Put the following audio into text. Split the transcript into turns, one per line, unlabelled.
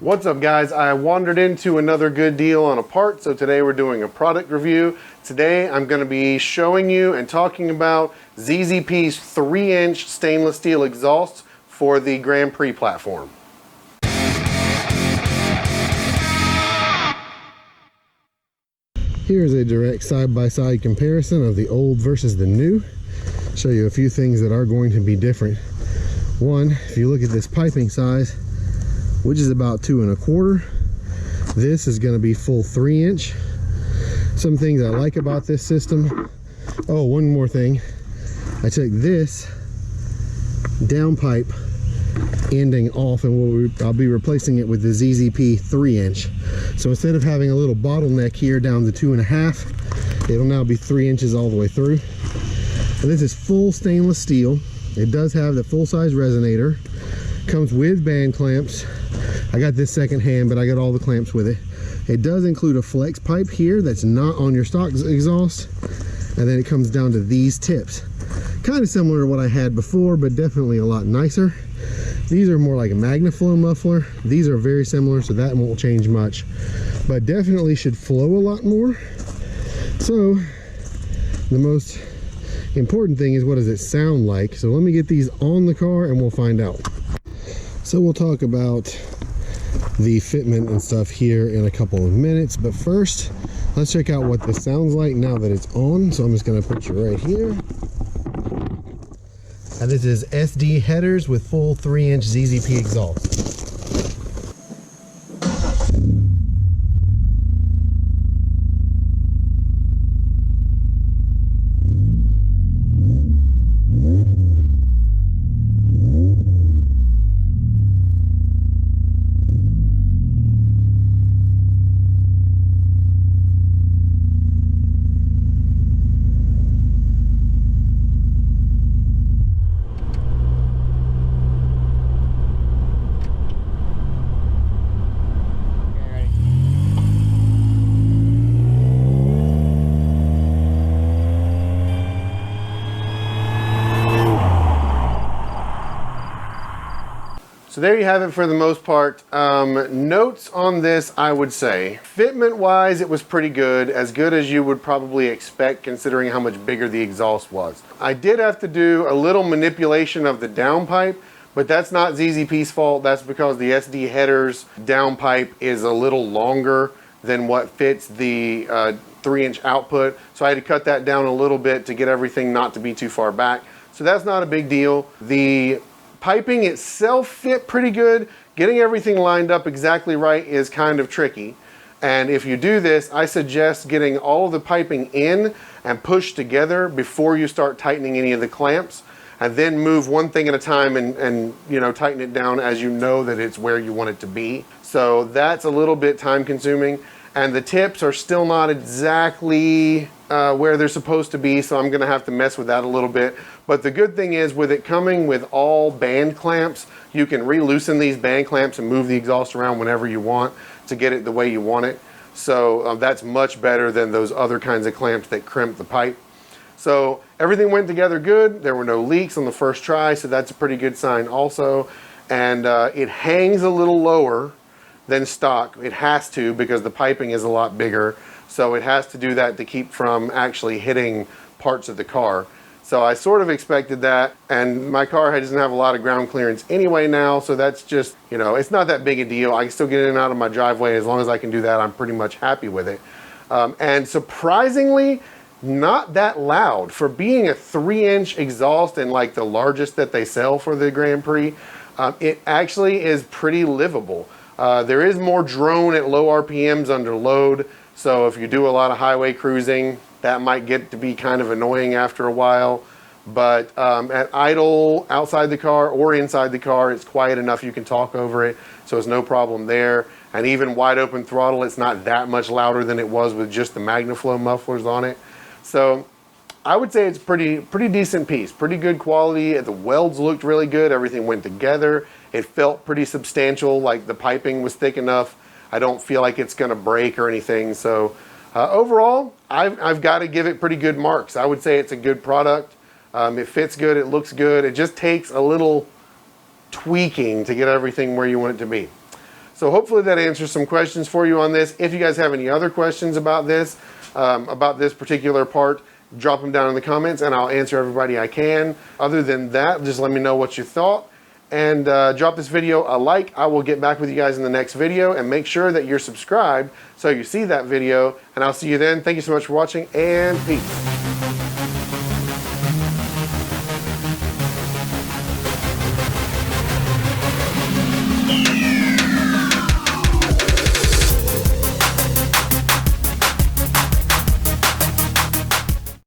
What's up guys? I wandered into another good deal on a part, so today we're doing a product review. Today I'm going to be showing you and talking about ZZP's 3-inch stainless steel exhaust for the Grand Prix platform. Here's a direct side-by-side comparison of the old versus the new. Show you a few things that are going to be different. One, if you look at this piping size, which is about 2 1/4, this is going to be full 3-inch. Some things I like about this system. Oh, one more thing. I took this downpipe ending off, and I'll be replacing it with the ZZP 3-inch. So instead of having a little bottleneck here down to 2 1/2, it'll now be 3 inches all the way through. And this is full stainless steel. It does have the full-size resonator. Comes with band clamps. I got this secondhand, but I got all the clamps with it. It does include a flex pipe here that's not on your stock exhaust, and then it comes down to these tips. Kind of similar to what I had before, but definitely a lot nicer. These are more like a MagnaFlow muffler. These are very similar, so that won't change much, but definitely should flow a lot more. So the most important thing is, what does it sound like? So let me get these on the car and we'll find out. So we'll talk about the fitment and stuff here in a couple of minutes, but first let's check out what this sounds like now that it's on. So I'm just going to put you right here. And this is SD headers with full 3-inch ZZP exhaust. So there you have it for the most part. Notes on this, I would say, fitment wise, it was pretty good as you would probably expect considering how much bigger the exhaust was. I did have to do a little manipulation of the downpipe, but that's not ZZP's fault. That's because the SD headers downpipe is a little longer than what fits the 3-inch output. So I had to cut that down a little bit to get everything not to be too far back. So that's not a big deal. The piping itself fit pretty good. Getting everything lined up exactly right is kind of tricky. And if you do this, I suggest getting all of the piping in and pushed together before you start tightening any of the clamps, and then move one thing at a time and you know, tighten it down as you know that it's where you want it to be. So that's a little bit time consuming, and the tips are still not exactly where they're supposed to be, so I'm gonna have to mess with that a little bit. But the good thing is, with it coming with all band clamps, you can re-loosen these band clamps and move the exhaust around whenever you want to get it the way you want it. So that's much better than those other kinds of clamps that crimp the pipe. So everything went together good. There were no leaks on the first try, so that's a pretty good sign also. And it hangs a little lower than stock. It has to, because the piping is a lot bigger. So it has to do that to keep from actually hitting parts of the car. So I sort of expected that, and my car doesn't have a lot of ground clearance anyway now, so that's just, you know, it's not that big a deal. I can still get in and out of my driveway. As long as I can do that, I'm pretty much happy with it. And surprisingly, not that loud. For being a 3-inch exhaust and like the largest that they sell for the Grand Prix, it actually is pretty livable. There is more drone at low RPMs under load, so if you do a lot of highway cruising, that might get to be kind of annoying after a while. But at idle, outside the car or inside the car, it's quiet enough you can talk over it, so it's no problem there. And even wide open throttle, it's not that much louder than it was with just the MagnaFlow mufflers on it. So I would say it's pretty decent piece, pretty good quality. The welds looked really good, everything went together. It felt pretty substantial, like the piping was thick enough. I don't feel like it's gonna break or anything. So overall, I've got to give it pretty good marks. I would say it's a good product. It fits good, it looks good. It just takes a little tweaking to get everything where you want it to be. So hopefully that answers some questions for you on this. If you guys have any other questions about this particular part, drop them down in the comments and I'll answer everybody I can. Other than that, just let me know what you thought. And drop this video a like. I will get back with you guys in the next video, and make sure that you're subscribed so you see that video, and I'll see you then. Thank you so much for watching, and peace.